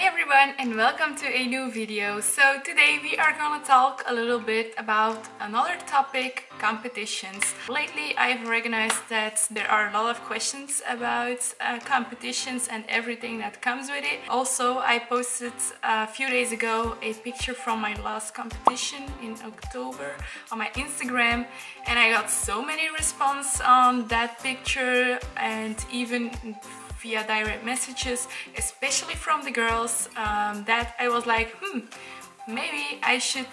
Hi everyone and welcome to a new video. So today we are gonna talk a little bit about another topic, competitions. Lately I've recognized that there are a lot of questions about competitions and everything that comes with it. Also, I posted a few days ago a picture from my last competition in October on my Instagram, and I got so many responses on that picture and even via direct messages, especially from the girls, that I was like, maybe I should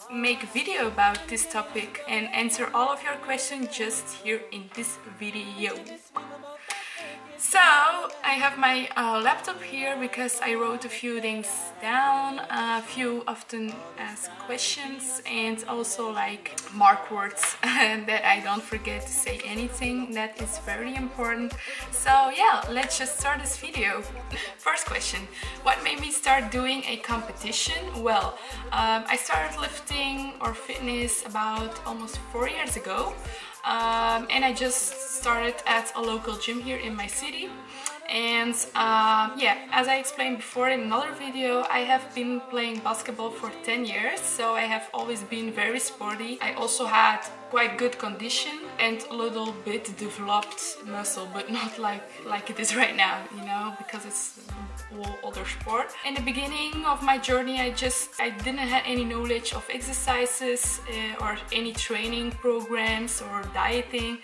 make a video about this topic and answer all of your questions just here in this video. So I have my laptop here because I wrote a few things down, a few often asked questions, and also like mark words that I don't forget to say anything. That is very important. So yeah, let's just start this video. First question: what made me start doing a competition? Well, I started lifting or fitness about almost 4 years ago. And I just started at a local gym here in my city, and yeah, as I explained before in another video, I have been playing basketball for 10 years, so I have always been very sporty. I also had quite good condition and a little bit developed muscle, but not like it is right now, you know, because it's a whole other sport. In the beginning of my journey, I didn't have any knowledge of exercises or any training programs or dieting.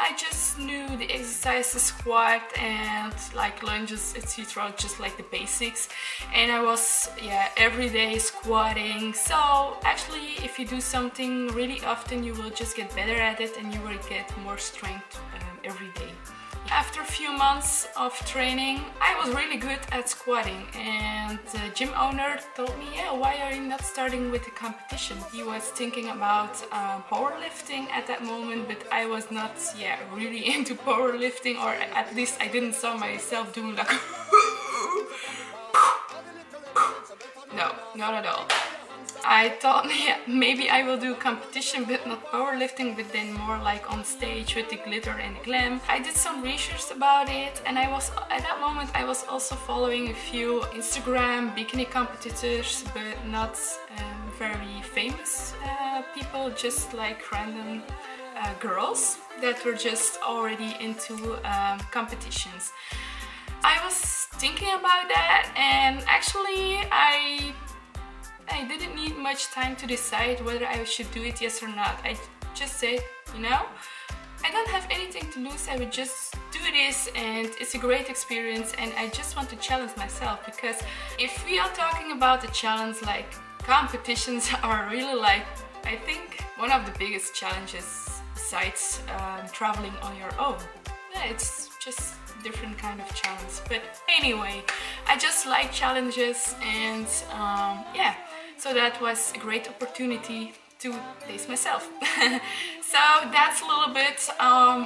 I just knew the exercises, squat and like lunges, etc., just like the basics. And I was every day squatting. So actually, if you do something really often, you will just get better at it and you will get more strength every day. After a few months of training, I was really good at squatting, and the gym owner told me, yeah, why are you not starting with a competition? He was thinking about powerlifting at that moment, but I was not really into powerlifting, or at least I didn't saw myself doing like no, not at all. I thought, yeah, maybe I will do competition, but not powerlifting, but then more like on stage with the glitter and the glam. I did some research about it, and at that moment I was also following a few Instagram bikini competitors, but not very famous people, just like random girls that were just already into competitions. I was thinking about that, and actually I didn't need much time to decide whether I should do it, yes or not. I just said, you know, I don't have anything to lose, I would just do this, and it's a great experience, and I just want to challenge myself, because if we are talking about a challenge, like competitions are really like, I think, one of the biggest challenges besides traveling on your own. Yeah, it's just different kind of challenge. But anyway, I just like challenges, and yeah, so that was a great opportunity to taste myself. So that's a little bit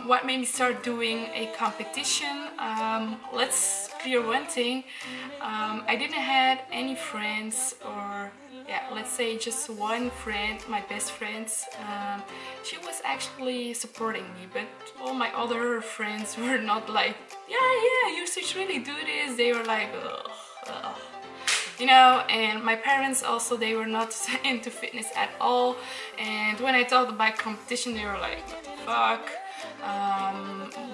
what made me start doing a competition. Let's clear one thing. I didn't have any friends, or let's say just one friend, my best friend. She was actually supporting me, but all my other friends were not like, yeah, you should really do this. They were like, ugh. You know, and my parents also, they were not into fitness at all, and when I talked about competition, they were like, what the fuck,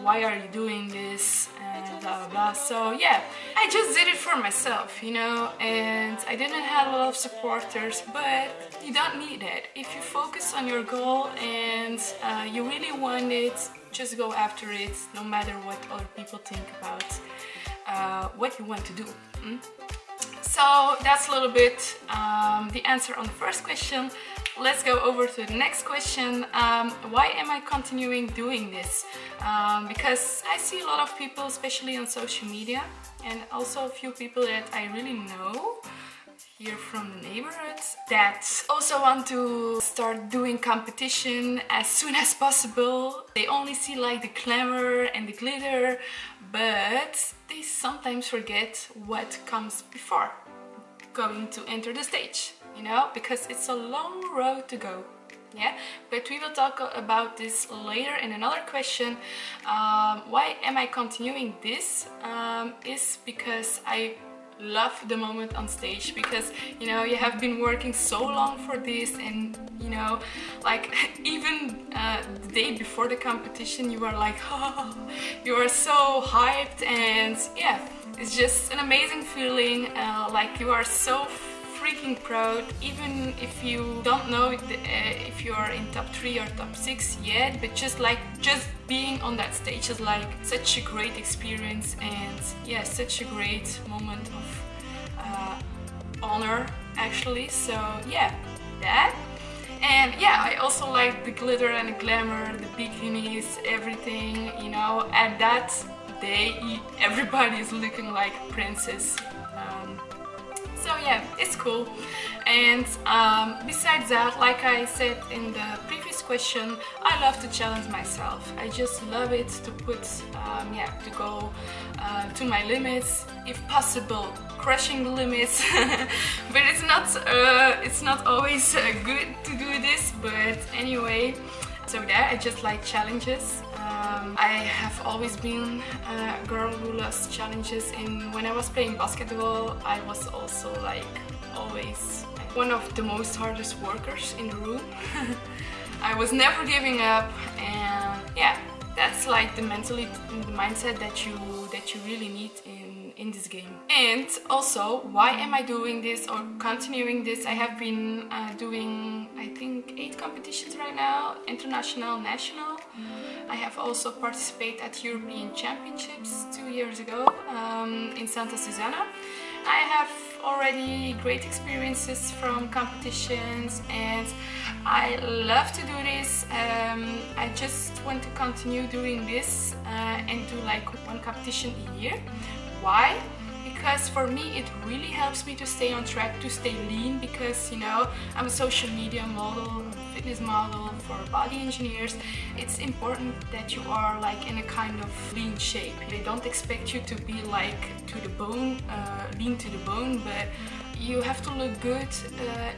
why are you doing this, and blah blah blah. So yeah, I just did it for myself, you know, and I didn't have a lot of supporters, but you don't need that. If you focus on your goal and you really want it, just go after it, no matter what other people think about what you want to do. So that's a little bit the answer on the first question. Let's go over to the next question. Why am I continuing doing this? Because I see a lot of people, especially on social media, and also a few people that I really know here from the neighborhood, that also want to start doing competition as soon as possible. They only see like the glamour and the glitter, but they sometimes forget what comes before going to enter the stage, you know, because it's a long road to go. Yeah, but we will talk about this later in another question. Why am I continuing this? Is because I love the moment on stage, because you know, you have been working so long for this, and you know, like even the day before the competition you are like, oh, you are so hyped, and yeah, it's just an amazing feeling. Like you are so freaking proud, even if you don't know if you are in top 3 or top 6 yet, but just being on that stage is like such a great experience, and yeah, such a great moment of honor actually. So yeah, that. And yeah, I also like the glitter and the glamour, the bikinis, everything, you know. At that day everybody is looking like a princess. So yeah, it's cool. And besides that, like I said in the previous question, I love to challenge myself. I just love it to put, yeah, to go to my limits, if possible, crushing the limits. But it's not always good to do this. But anyway, so that I just like challenges. I have always been a girl who loves challenges, and when I was playing basketball I was also like always one of the most hardest workers in the room. I was never giving up, and yeah, that's like the mindset that you really need in this game. And also, why am I doing this or continuing this? I have been doing, I think, 8 competitions right now, international, national. I have also participated at European Championships 2 years ago in Santa Susana. I have already great experiences from competitions, and I love to do this. I just want to continue doing this and do like 1 competition a year. Why? Because for me it really helps me to stay on track, to stay lean, because you know, I'm a social media model, a fitness model for body engineers. It's important that you are like in a kind of lean shape. They don't expect you to be like to the bone, lean to the bone, but you have to look good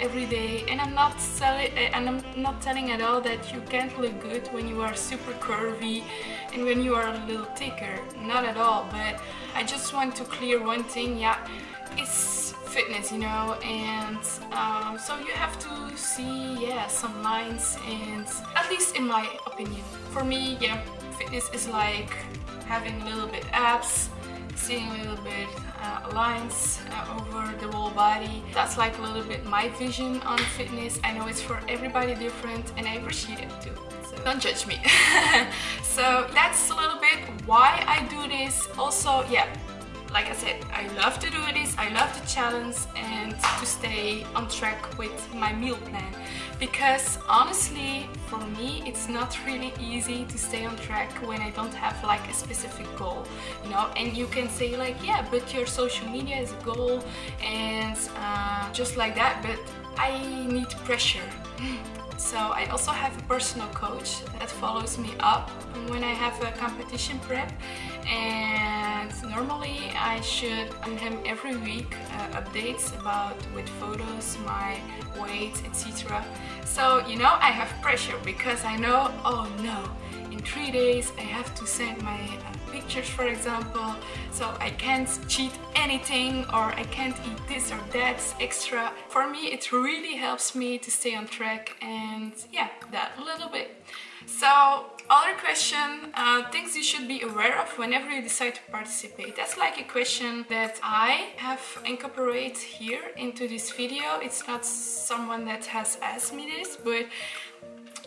every day. And I'm not telling at all that you can't look good when you are super curvy and when you are a little thicker, not at all. But I just want to clear one thing, yeah, it's fitness, you know, and so you have to see, yeah, some lines, and at least in my opinion, for me, yeah, fitness is like having a little bit abs, seeing a little bit lines over the whole body. That's like a little bit my vision on fitness. I know it's for everybody different, and I appreciate it too, so don't judge me. So that's a little bit why I do this. Also, yeah, like I said, I love to do this, I love the challenge and to stay on track with my meal plan, because honestly for me it's not really easy to stay on track when I don't have like a specific goal, you know. And you can say like, yeah, but your social media is a goal, and just like that, but I need pressure. So I also have a personal coach that follows me up when I have a competition prep, and normally I should send him every week updates about with photos, my weight, etc. So you know, I have pressure because I know, oh no, in 3 days I have to send my pictures, for example, so I can't cheat anything, or I can't eat this or that extra. For me it really helps me to stay on track, and yeah, that a little bit. So other question, things you should be aware of whenever you decide to participate. That's like a question that I have incorporated here into this video. It's not someone that has asked me this, but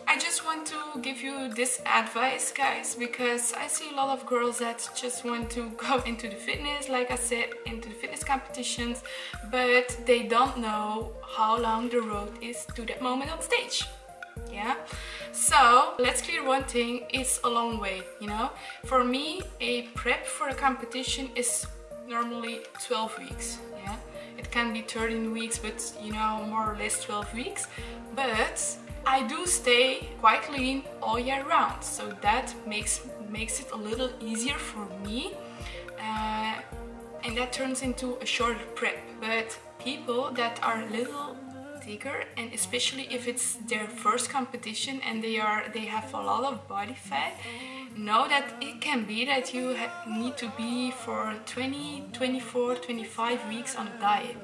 I just want to give you this advice, guys, because I see a lot of girls that just want to go into the fitness, like I said, into the fitness competitions, but they don't know how long the road is to that moment on stage. Yeah, so let's clear one thing, it's a long way, you know. For me, a prep for a competition is normally 12 weeks. Yeah, it can be 13 weeks, but you know, more or less 12 weeks. But I do stay quite lean all year round, so that makes it a little easier for me, and that turns into a shorter prep. But people that are a little thicker, and especially if it's their first competition and they have a lot of body fat, know that it can be that you need to be for 20, 24, 25 weeks on a diet.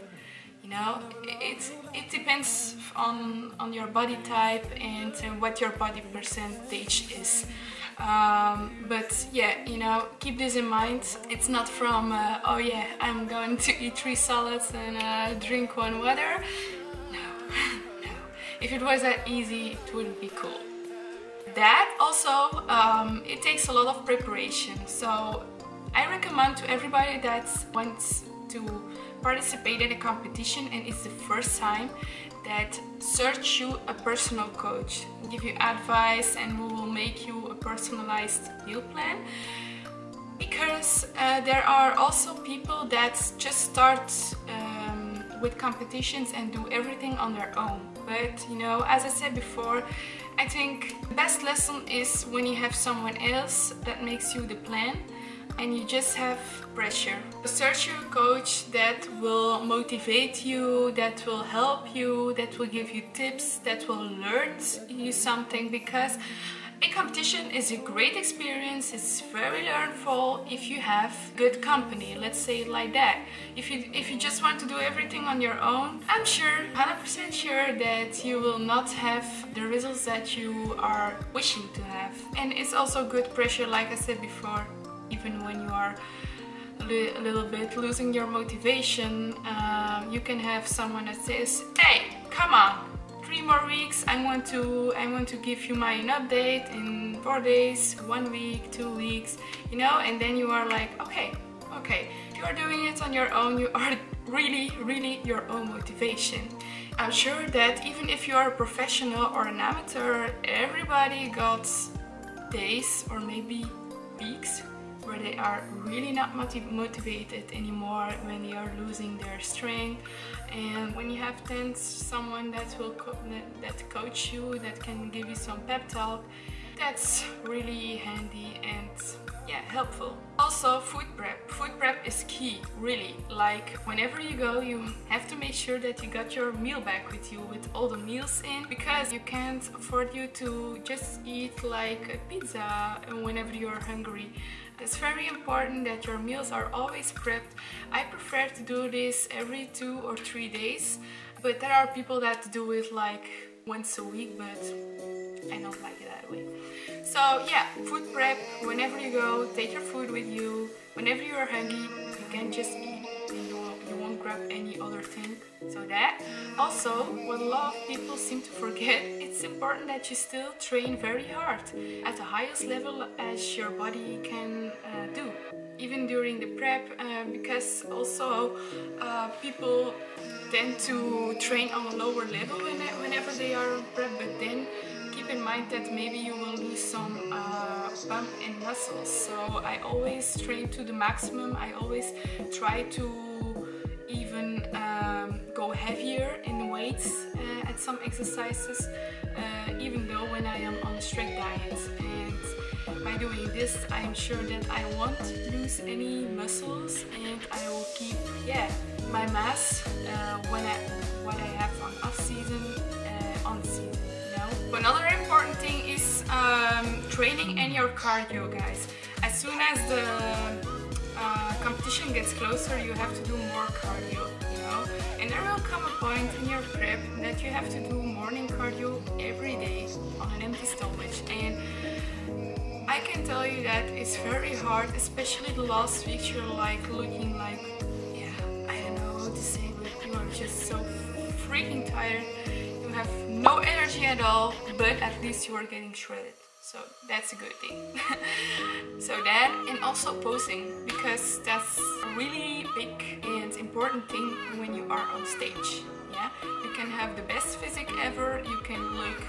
You know, it depends on your body type and what your body percentage is. But yeah, you know, keep this in mind. It's not from oh yeah, I'm going to eat 3 salads and drink 1 water. No, no. If it was that easy, it wouldn't be cool. That also, it takes a lot of preparation. So I recommend to everybody that wants to participate in a competition and it's the first time, that search you a personal coach, give you advice, and we will make you a personalized meal plan. Because there are also people that just start with competitions and do everything on their own. But you know, as I said before, I think the best lesson is when you have someone else that makes you the plan and you just have pressure. Search your coach that will motivate you, that will help you, that will give you tips, that will learn you something, because a competition is a great experience. It's very learnful if you have good company, let's say it like that. If you just want to do everything on your own, I'm sure, 100% sure, that you will not have the results that you are wishing to have. And it's also good pressure, like I said before, even when you are a little bit losing your motivation, you can have someone that says, hey, come on, 3 more weeks, I want to give you an update in 4 days, 1 week, 2 weeks, you know, and then you are like, okay, you are doing it on your own, you are really your own motivation. I'm sure that even if you are a professional or an amateur, everybody got days or maybe weeks where they are really not motivated anymore, when they are losing their strength. And when you have then someone that will coach you, that can give you some pep talk, that's really handy and yeah, helpful. Also, food prep. Food prep is key, really. Like, whenever you go, you have to make sure that you got your meal bag with you, with all the meals in, because you can't afford you to just eat like a pizza whenever you're hungry. It's very important that your meals are always prepped. I prefer to do this every 2 or 3 days, but there are people that do it like once a week, but I don't like it that way. So yeah, food prep. Whenever you go, take your food with you. Whenever you are hungry, you can just eat and you won't grab any other thing. So that. Also, what a lot of people seem to forget, it's important that you still train very hard at the highest level as your body can do, even during the prep, because also people tend to train on a lower level whenever they are on prep, but then keep in mind that maybe you will lose some bump in muscles. So I always train to the maximum. I always try to even go heavier in weights at some exercises, even though when I am on a strict diet. And by doing this, I am sure that I won't lose any muscles, and I will keep, yeah, my mass what I have on off season, on season. Another important thing is training and your cardio, guys. As soon as the competition gets closer, you have to do more cardio, you know. And there will come a point in your prep that you have to do morning cardio every day on an empty stomach. And I can tell you that it's very hard, especially the last weeks. You're like looking like, yeah, I don't know how to say, but you are just so freaking tired. Have no energy at all, but at least you are getting shredded, so that's a good thing. So that, and also posing, because that's a really big and important thing when you are on stage. Yeah, you can have the best physique ever, you can look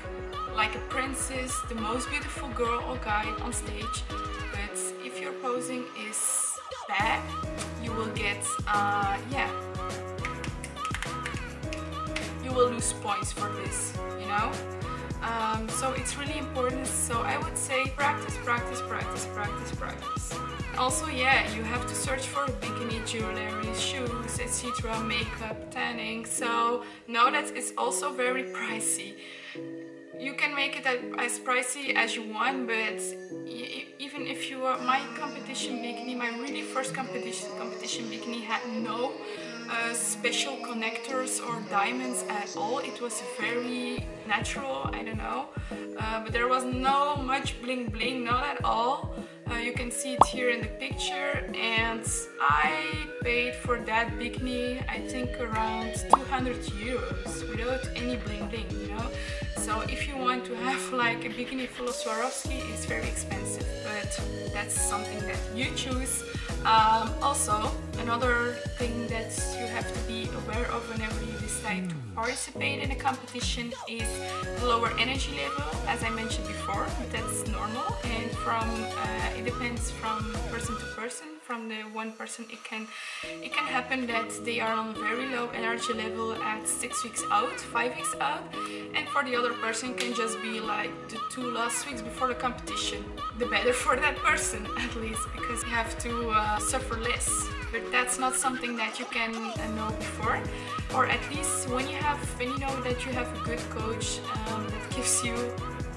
like a princess, the most beautiful girl or guy on stage, but if your posing is bad, you will get yeah, you will lose points for this, you know. So it's really important. So I would say practice. Also, yeah, you have to search for bikini jewelry, shoes, etc., makeup, tanning. So know that it's also very pricey. You can make it as pricey as you want, but even if you are my competition bikini, my really first competition bikini had no special connectors or diamonds at all. It was very natural, I don't know, but there was no much bling bling, not at all. You can see it here in the picture, and I paid for that bikini I think around 200 euros without any bling bling, you know. So if you want to have like a bikini full of Swarovski, it's very expensive, but that's something that you choose. Also, another thing that you have to be aware of whenever you decide to participate in a competition is the lower energy level, as I mentioned before. That's normal, and it depends from person to person. From the one person, it can happen that they are on a very low energy level at 6 weeks out, 5 weeks out, and for the other person can just be like the 2 last weeks before the competition. The better for that person, at least, because you have to suffer less. But that's not something that you can know before, or at least when you know that you have a good coach that gives you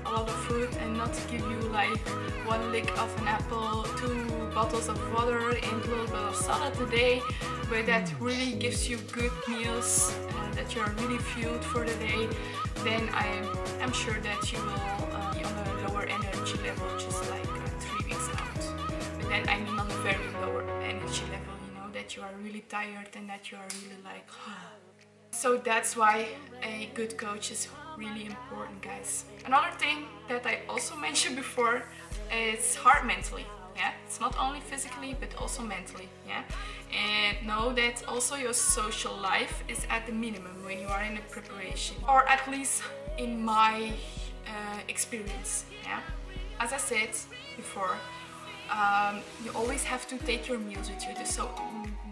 a lot of food and not give you like 1 lick of an apple, 2 bottles of water and a little bit of salad a day, but that really gives you good meals, that you are really fueled for the day, then I'm sure that you will be on a lower energy level, just like 3 weeks out. But then I mean on a very lower energy level, you know, that you are really tired and that you are really like So that's why a good coach is really important, guys. Another thing that I also mentioned before is hard mentally. Yeah, it's not only physically but also mentally. Yeah, and know that also your social life is at the minimum when you are in a preparation, or at least in my experience. Yeah, as I said before, you always have to take your meals with you. So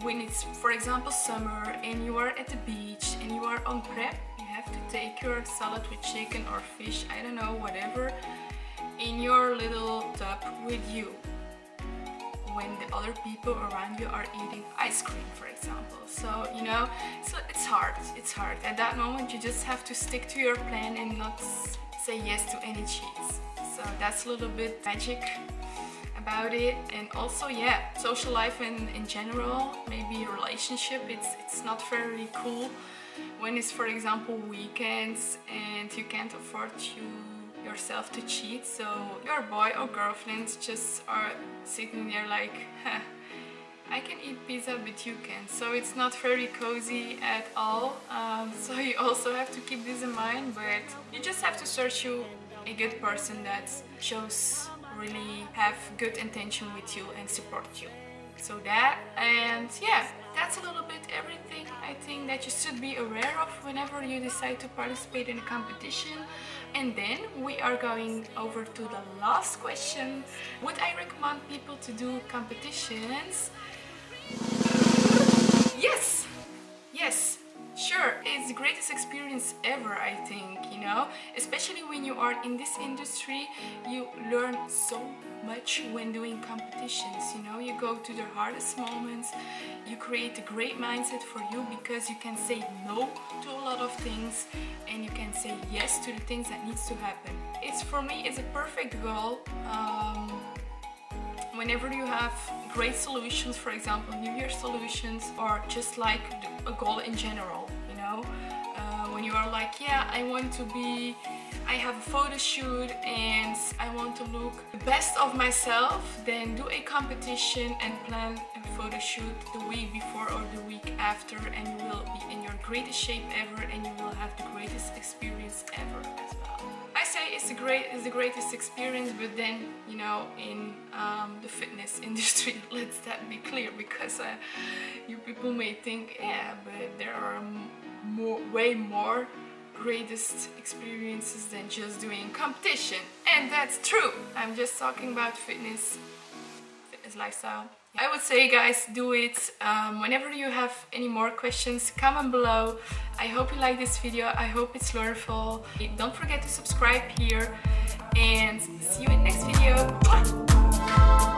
when it's, for example, summer and you are at the beach and you are on prep, you have to take your salad with chicken or fish, I don't know, whatever, in your little tub with you when the other people around you are eating ice cream, for example. So, you know, so it's hard. At that moment you just have to stick to your plan and not say yes to any cheats. So that's a little bit magic about it. And also, yeah, social life in general, maybe a relationship, it's not very cool when it's, for example, weekends and you can't afford yourself to cheat, so your boy or girlfriend just are sitting there like, I can eat pizza but you can't. So it's not very cozy at all. So you also have to keep this in mind, but you just have to search you a good person that shows really have good intention with you and support you. So that, and yeah, that's a little bit everything I think that you should be aware of whenever you decide to participate in a competition. And then we are going over to the last question. Would I recommend people to do competitions? Yes! Yes! Sure, it's the greatest experience ever, I think, you know, especially when you are in this industry. You learn so much when doing competitions, you know, you go to the hardest moments, you create a great mindset for you because you can say no to a lot of things and you can say yes to the things that needs to happen. It's, for me, it's a perfect goal. Whenever you have great solutions, for example, New Year solutions, or just like a goal in general, you know, when you are like, yeah, I have a photo shoot and I want to look the best of myself, then do a competition and plan a photo shoot the week before or the week after, and you will be in your greatest shape ever and you will have the greatest experience ever as well. I say it's the greatest experience, but then, you know, in the fitness industry, let's that be clear, because you people may think, yeah, but there are way more greatest experiences than just doing competition, and that's true. I'm just talking about fitness lifestyle. I would say, guys, do it. Whenever you have any more questions, comment below. I hope you like this video. I hope it's learnful. Don't forget to subscribe here, and see you in the next video.